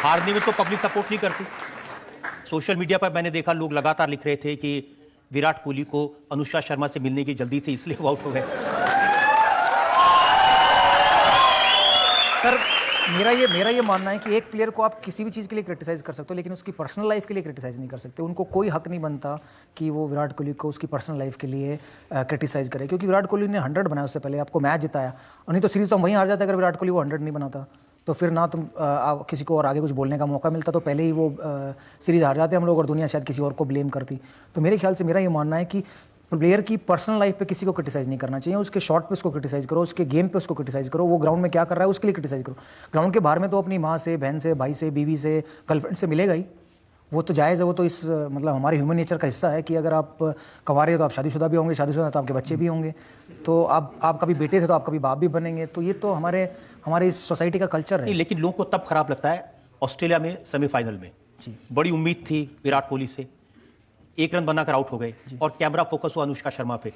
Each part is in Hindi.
हारने में तो पब्लिक सपोर्ट नहीं करती। सोशल मीडिया पर मैंने देखा लोग लगातार लिख रहे थे कि विराट कोहली को अनुष्का शर्मा से मिलने की जल्दी थी इसलिए वो आउट हो गए। सर मेरा ये मानना है कि एक प्लेयर को आप किसी भी चीज़ के लिए क्रिटिसाइज कर सकते हो, लेकिन उसकी पर्सनल लाइफ के लिए क्रिटिसाइज नहीं कर सकते। उनको कोई हक नहीं बनता कि वो विराट कोहली को उसकी पर्सनल लाइफ के लिए क्रिटिसाइज करे, क्योंकि विराट कोहली ने 100 बनाया उससे पहले, आपको मैच जिताया, और नहीं तो सीरीज तो हम वहीं हार जाते अगर विराट कोहली वो 100 नहीं बनाता। तो फिर ना तुम किसी को और आगे कुछ बोलने का मौका मिलता, तो पहले ही वो सीरीज हार जाते हम लोग और दुनिया शायद किसी और को ब्लेम करती। तो मेरे ख्याल से मेरा ये मानना है कि प्लेयर की पर्सनल लाइफ पे किसी को क्रिटिसाइज नहीं करना चाहिए। उसके शॉट पे उसको क्रिटिसाइज करो, उसके गेम पे उसको क्रिटिसाइज करो, वो ग्राउंड में क्या कर रहा है उसके लिए क्रिटिसाइज करो। ग्राउंड के बाहर में तो अपनी माँ से, बहन से, भाई से, बीवी से, गर्लफ्रेंड से मिलेगा ही, वो तो जायज़ है, वो तो इस मतलब हमारे ह्यूमन नेचर का हिस्सा है कि अगर आप कमा रहे हो तो आप शादीशुदा भी होंगे, शादीशुदा तो आपके बच्चे भी होंगे, तो आप कभी बेटे थे तो आप कभी बाप भी बनेंगे। तो ये तो हमारे इस सोसाइटी का कल्चर है। लेकिन लोगों को तब खराब लगता है ऑस्ट्रेलिया में सेमीफाइनल में जी बड़ी उम्मीद थी विराट कोहली से, 1 रन बनाकर आउट हो गए और कैमरा फोकस हुआ अनुष्का शर्मा पे।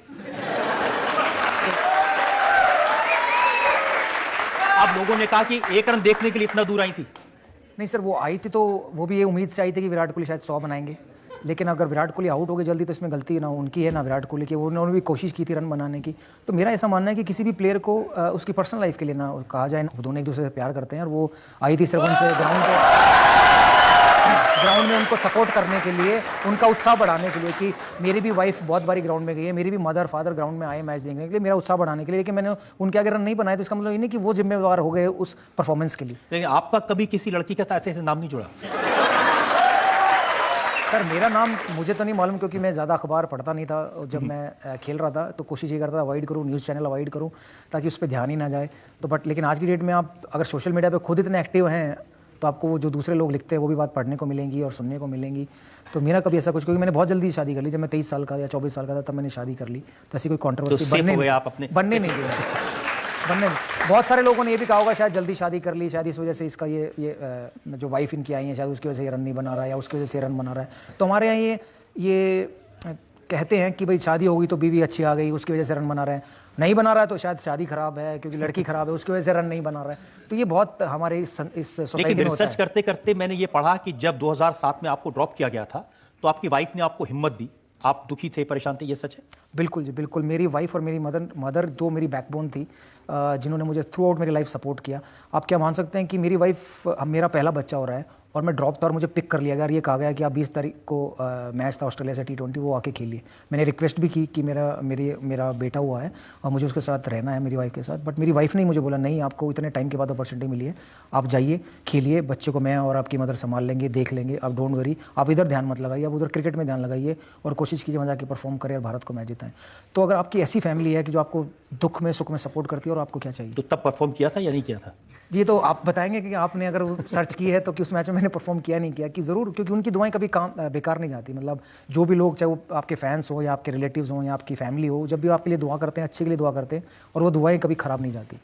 अब लोगों ने कहा कि 1 रन देखने के लिए इतना दूर आई थी। नहीं सर, वो आई थी तो वो भी ये उम्मीद से आई थी कि विराट कोहली शायद 100 बनाएंगे, लेकिन अगर विराट कोहली आउट हो गए जल्दी तो इसमें गलती ना उनकी है ना विराट कोहली की। उन्होंने भी कोशिश की थी रन बनाने की। तो मेरा ऐसा मानना है कि किसी भी प्लेयर को उसकी पर्सनल लाइफ के लिए ना कहा जाए। वो दोनों एक दूसरे से प्यार करते हैं और वो आई थी सिर्फ उनसे ग्राउंड में उनको सपोर्ट करने के लिए, उनका उत्साह बढ़ाने के लिए कि मेरी भी वाइफ बहुत बारी ग्राउंड में गई है, मेरी भी मदर फादर ग्राउंड में आए मैच देखने के लिए, मेरा उत्साह बढ़ाने के लिए। लेकिन मैंने उनके आगे रन नहीं बनाए तो इसका मतलब ये नहीं कि वो जिम्मेवार हो गए उस परफॉर्मेंस के लिए। लेकिन आपका कभी किसी लड़की के साथ ऐसे नाम नहीं जुड़ा? सर मेरा नाम मुझे तो नहीं मालूम, क्योंकि मैं ज़्यादा अखबार पढ़ता नहीं था जब मैं खेल रहा था, तो कोशिश ये करता था अवॉइड करूँ, न्यूज़ चैनल अवॉइड करूँ ताकि उस पर ध्यान ही ना जाए। तो लेकिन आज की डेट में आप अगर सोशल मीडिया पे खुद इतने एक्टिव हैं तो आपको वो जो दूसरे लोग लिखते हैं वो भी बात पढ़ने को मिलेंगी और सुनने को मिलेंगी। तो मेरा कभी ऐसा कुछ, क्योंकि मैंने बहुत जल्दी शादी कर ली, जब मैं 23 साल का या 24 साल का था तब मैंने शादी कर ली, तो ऐसी कोई कॉन्ट्रोवर्सी बनने नहीं दी। बहुत सारे लोगों ने ये भी कहा होगा शायद जल्दी शादी कर ली, शायद इस वजह से इसका ये जो वाइफ इनकी आई है शायद उसकी वजह से ये रन नहीं बना रहा है या उसकी वजह से रन बना रहा है। तो हमारे यहाँ ये कहते हैं कि भाई शादी हो गई तो बीवी अच्छी आ गई उसकी वजह से रन बना रहा है, नहीं बना रहा है तो शायद शादी खराब है क्योंकि लड़की खराब है उसकी वजह से रन नहीं बना रहा है। तो ये बहुत हमारे इस सोसाइटी में रिसर्च करते करते मैंने ये पढ़ा कि जब 2007 में आपको ड्रॉप किया गया था तो आपकी वाइफ ने आपको हिम्मत दी, आप दुखी थे, परेशान थे, ये सच है? बिल्कुल जी बिल्कुल। मेरी वाइफ और मेरी मदर दो मेरी बैकबोन थी जिन्होंने मुझे थ्रू आउट मेरी लाइफ सपोर्ट किया। आप क्या मान सकते हैं कि मेरी वाइफ, मेरा पहला बच्चा हो रहा है और मैं ड्रॉप था और मुझे पिक कर लिया गया और ये कहा गया कि आप 20 तारीख को मैच था ऑस्ट्रेलिया से T20, वो आके खेलिए। मैंने रिक्वेस्ट भी की कि मेरा बेटा हुआ है और मुझे उसके साथ रहना है, मेरी वाइफ के साथ, बट मेरी वाइफ ने मुझे बोला नहीं, आपको इतने टाइम के बाद अपॉर्चुनिटी मिली है, आप जाइए खेलिए, बच्चे को मैं और आपकी मदर संभाल लेंगे, देख लेंगे, आप डोंट वरी, आप इधर ध्यान मत लगाइए, आप उधर क्रिकेट में ध्यान लगाइए और कोशिश कीजिए वहाँ जाके परफॉर्म करें और भारत को मैच जिताएं। तो अगर आपकी ऐसी फैमिली है कि जो आपको दुख में सुख में सपोर्ट करती है और आपको क्या चाहिए। तो तब परफॉर्म किया था या नहीं किया था? ये तो आप बताएंगे कि आपने अगर सर्च की है तो कि उस मैच में मैंने परफॉर्म किया नहीं किया, कि ज़रूर, क्योंकि उनकी दुआएं कभी काम बेकार नहीं जाती। मतलब जो भी लोग, चाहे वो आपके फैंस हो या आपके रिलेटिव्स हो या आपकी फैमिली हो, जब भी आपके लिए दुआ करते हैं अच्छे के लिए दुआ करते हैं और वो दुआएं कभी खराब नहीं जाती।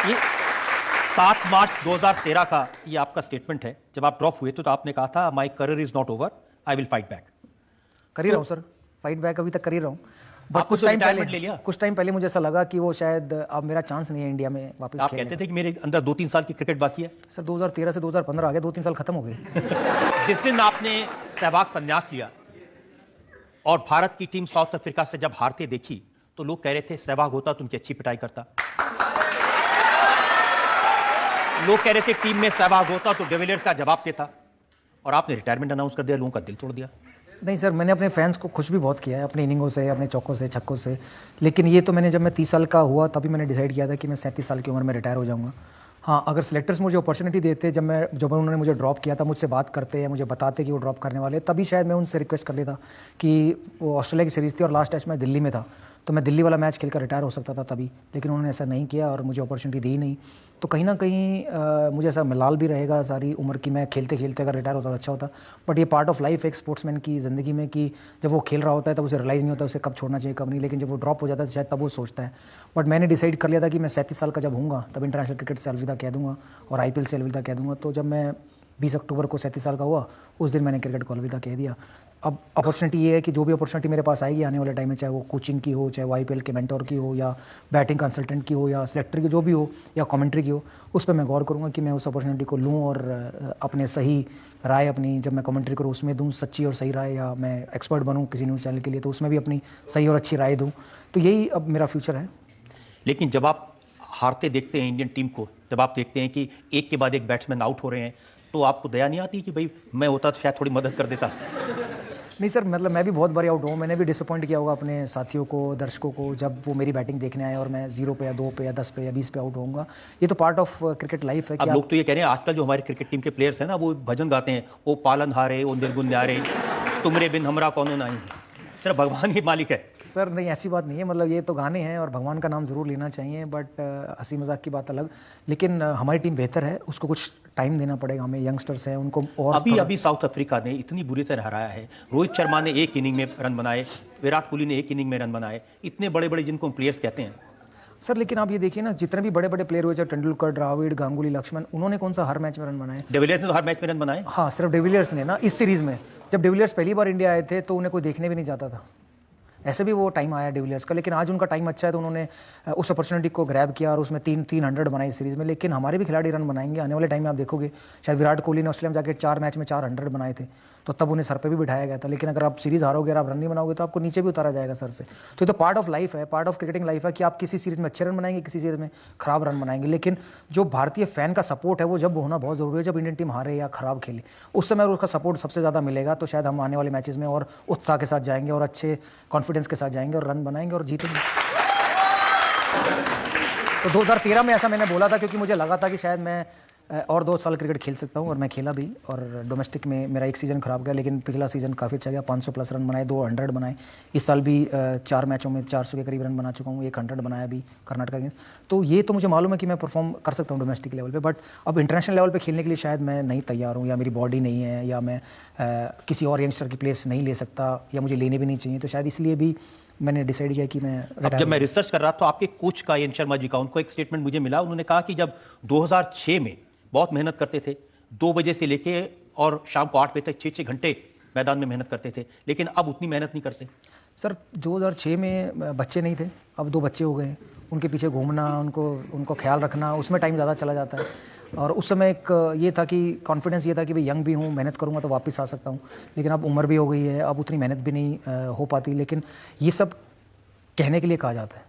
ये 7 मार्च 2013 का ये आपका स्टेटमेंट है। जब आप ड्रॉप हुए तो आपने कहा था my career is not over, I will fight back. कर ही रहा हूँ सर, फाइट बैक अभी तक कर ही रहा हूँ, बट कुछ टाइम पहले मुझे ऐसा लगा कि वो शायद अब मेरा चांस नहीं है इंडिया में वापस। आप कहते थे कि मेरे अंदर 2-3 साल की क्रिकेट बाकी है। सर 2013 से 2015 आ गया, 2-3 साल खत्म हो गए। जिस दिन आपने सहवाग संन्यास लिया और भारत की टीम साउथ अफ्रीका से जब हारते देखी तो लोग कह रहे थे सहवाग होता तो उनकी अच्छी पिटाई करता, लोग कह रहे थे टीम में सहवाग होता तो डिविलियर्स का जवाब देता, और आपने रिटायरमेंट अनाउंस कर दिया, लोगों का दिल तोड़ दिया। नहीं सर, मैंने अपने फैंस को खुश भी बहुत किया है अपनी इनिंगों से, अपने चौकों से, छक्कों से, लेकिन ये तो जब मैं 30 साल का हुआ तभी मैंने डिसाइड किया था कि मैं 37 साल की उम्र में रिटायर हो जाऊंगा। हाँ, अगर सिलेक्टर्स मुझे अपॉर्चुनिटी देते, जब उन्होंने मुझे ड्रॉप किया था, मुझसे बात करते या मुझे बताते कि वो ड्रॉप करने वाले, तभी शायद मैं उनसे रिक्वेस्ट कर लेता कि वो ऑस्ट्रेलिया की सीरीज़ थी और लास्ट टेस्ट मैं दिल्ली में था तो मैं दिल्ली वाला मैच खेलकर रिटायर हो सकता था तभी, लेकिन उन्होंने ऐसा नहीं किया और मुझे अपॉर्चुनिटी दी ही नहीं। तो कहीं ना कहीं मुझे ऐसा मलाल भी रहेगा सारी उम्र की, मैं खेलते खेलते अगर रिटायर होता तो अच्छा होता। बट ये पार्ट ऑफ लाइफ एक स्पोर्ट्समैन की ज़िंदगी में कि जब वो खेल रहा होता है तब उसे रियलाइज़ नहीं होता उसे कब छोड़ना चाहिए कब नहीं, लेकिन जब वो ड्रॉप हो जाता है तो शायद तब वो सोचता है। बट मैंने डिसाइड कर लिया था कि मैं 37 साल का जब हूँगा तब इंटरनेशनल क्रिकेट से अलविदा कह दूँगा और IPL से अलविदा कह दूँगा। तो जब मैं 20 अक्टूबर को 37 साल का हुआ उस दिन मैंने क्रिकेट को अलविदा कह दिया। अब अपॉर्चुनिटी ये है कि जो भी अपॉर्चुनिटी मेरे पास आएगी आने वाले टाइम में, चाहे वो कोचिंग की हो, चाहे वो आईपीएल के मेंटोर की हो, या बैटिंग कंसल्टेंट की हो, या सिलेक्टर की जो भी हो, या कमेंट्री की हो, उस पर मैं गौर करूँगा कि मैं उस अपॉर्चुनिटी को लूँ और अपने सही राय अपनी जब मैं कमेंट्री करूँ उसमें दूँ सच्ची और सही राय, या मैं एक्सपर्ट बनूँ किसी न्यूज़ चैनल के लिए तो उसमें भी अपनी सही और अच्छी राय दूँ। तो यही अब मेरा फ्यूचर है। लेकिन जब आप हारते देखते हैं इंडियन टीम को, जब आप देखते हैं कि एक के बाद एक बैट्समैन आउट हो रहे हैं, तो आपको दया नहीं आती कि भाई मैं होता तो शायद थोड़ी मदद कर देता? नहीं सर, मतलब मैं भी बहुत बार आउट हूँ, मैंने भी डिसअपॉइंट किया होगा अपने साथियों को, दर्शकों को, जब वो मेरी बैटिंग देखने आए और मैं 0 पे या 2 पे या 10 पे या 20 पे आउट होऊंगा। ये तो पार्ट ऑफ क्रिकेट लाइफ है। अब लोग तो ये कह रहे हैं आजकल जो हमारे क्रिकेट टीम के प्लेयर्स हैं ना, वो भजन गाते हैं, ओ पालन हारे ओ निर्गुण न्यारे, तुमरे बिन हमरा कौनो नहीं। सिर्फ भगवान ही मालिक है। सर नहीं, ऐसी बात नहीं है, मतलब ये तो गाने हैं और भगवान का नाम ज़रूर लेना चाहिए, बट हंसी मजाक की बात अलग। लेकिन हमारी टीम बेहतर है, उसको कुछ टाइम देना पड़ेगा हमें, यंगस्टर्स हैं उनको। और अभी साउथ अफ्रीका ने इतनी बुरी तरह हराया है, रोहित शर्मा ने एक इनिंग में रन बनाए, विराट कोहली ने एक इनिंग में रन बनाए, इतने बड़े बड़े जिनको प्लेयर्स कहते हैं। सर लेकिन आप ये देखिए ना, जितने भी बड़े बड़े प्लेयर हुए, चाहे तेंदुलकर, द्रविड़, गांगुली, लक्ष्मण, उन्होंने कौन सा हर मैच में रन बनाए? डिविलियर्स ने तो हर मैच में रन बनाए। हाँ, सिर्फ डिविलियर्स ने ना, इस सीरीज में जब डिविलियर्स पहली बार इंडिया आए थे तो उन्हें कोई देखने भी नहीं जाता था, ऐसे भी वो टाइम आया डिविलियर्स का। लेकिन आज उनका टाइम अच्छा है तो उन्होंने उस अपॉर्चुनिटी को ग्रैब किया और उसमें 300 बनाई सीरीज में। लेकिन हमारे भी खिलाड़ी रन बनाएंगे आने वाले टाइम में। आप देखोगे शायद विराट कोहली ने ऑस्ट्रेलिया में जाके 4 मैच में 400 बनाए थे, तो तब उन्हें सर पे भी बिठाया गया था। लेकिन अगर आप सीरीज हारोगे और आप रन नहीं बनाओगे तो आपको नीचे भी उतारा जाएगा सर से। तो ये तो पार्ट ऑफ लाइफ है, पार्ट ऑफ क्रिकेटिंग लाइफ है कि आप किसी सीरीज में अच्छे रन बनाएंगे, किसी सीरीज में खराब रन बनाएंगे। लेकिन जो भारतीय फैन का सपोर्ट है वो जब होना बहुत जरूरी है, जब इंडियन टीम हारे या खराब खेले, उस समय उसका सपोर्ट सबसे ज़्यादा मिलेगा। तो शायद हम आने वाले मैचेस में और उत्साह के साथ जाएंगे और अच्छे कॉन्फिडेंस के साथ जाएंगे और रन बनाएंगे और जीतेंगे। तो 2013 में ऐसा मैंने बोला था क्योंकि मुझे लगा था कि शायद मैं और 2 साल क्रिकेट खेल सकता हूं, और मैं खेला भी। और डोमेस्टिक में मेरा एक सीज़न खराब गया, लेकिन पिछला सीज़न काफ़ी अच्छा गया। 500 प्लस रन बनाए, 200 बनाए। इस साल भी 4 मैचों में 400 के करीब रन बना चुका हूँ, 100 बनाया भी कर्नाटक अगेंस्ट। तो ये तो मुझे मालूम है कि मैं परफॉर्म कर सकता हूँ डोमेस्टिक लेवल पे, बट अब इंटरनेशनल लेवल पे खेलने के लिए शायद मैं नहीं तैयार हूँ, या मेरी बॉडी नहीं है, या मैं किसी और यंगस्टर की प्लेस नहीं ले सकता, या मुझे लेने भी नहीं चाहिए। तो शायद इसलिए भी मैंने डिसाइड किया कि मैं अब जब मैं रिसर्च कर रहा था तो आपके कोच का, एन शर्मा जी का, उनको एक स्टेटमेंट मुझे मिला। उन्होंने कहा कि जब 2006 में बहुत मेहनत करते थे, 2 बजे से लेके और शाम को 8 बजे तक 6-6 घंटे मैदान में मेहनत करते थे, लेकिन अब उतनी मेहनत नहीं करते। सर 2006 में बच्चे नहीं थे, अब 2 बच्चे हो गए, उनके पीछे घूमना, उनको ख्याल रखना, उसमें टाइम ज़्यादा चला जाता है। और उस समय एक ये था कि कॉन्फिडेंस ये था कि भाई यंग भी हूँ, मेहनत करूँगा तो वापस आ सकता हूँ। लेकिन अब उम्र भी हो गई है, अब उतनी मेहनत भी नहीं हो पाती। लेकिन ये सब कहने के लिए कहा जाता है।